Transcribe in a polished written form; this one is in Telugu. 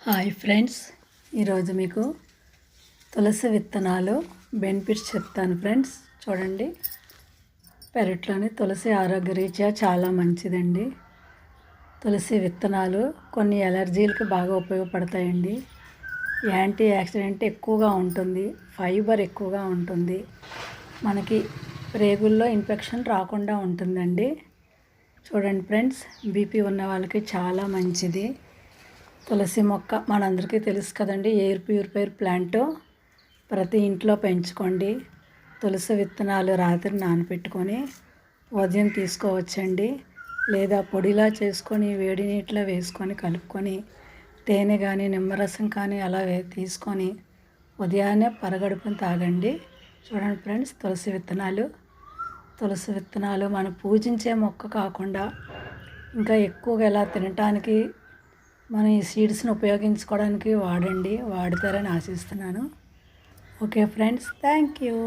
హాయ్ ఫ్రెండ్స్, ఈరోజు మీకు తులసి విత్తనాలు బెనిఫిట్స్ చెప్తాను ఫ్రెండ్స్. చూడండి, పెరట్లోని తులసి ఆరోగ్యరీత్యా చాలా మంచిదండి. తులసి విత్తనాలు కొన్ని ఎలర్జీలకు బాగా ఉపయోగపడతాయండి. యాంటీ ఆక్సిడెంట్ ఎక్కువగా ఉంటుంది, ఫైబర్ ఎక్కువగా ఉంటుంది, మనకి ప్రేగుల్లో ఇన్ఫెక్షన్ రాకుండా ఉంటుందండి. చూడండి ఫ్రెండ్స్, బీపీ ఉన్న వాళ్ళకి చాలా మంచిది. తులసి మొక్క మనందరికీ తెలుసు కదండి, ఎయిర్ ప్యూరిఫైర్ ప్లాంట్ ప్రతి ఇంట్లో పెంచుకోండి. తులసి విత్తనాలు రాత్రి నానబెట్టుకొని ఉదయం తీసుకోవచ్చండి. లేదా పొడిలా చేసుకొని వేడి నీటిలో వేసుకొని కలుపుకొని తేనె కానీ నిమ్మరసం కానీ అలా తీసుకొని ఉదయాన్నే పరగడుపున తాగండి. చూడండి ఫ్రెండ్స్, తులసి విత్తనాలు మనం పూజించే మొక్క కాకుండా ఇంకా ఎక్కువగా ఎలా తినటానికి మనం ఈ సీడ్స్ని ఉపయోగించుకోవడానికి వాడతారని ఆశిస్తున్నాను. Okay friends, thank you.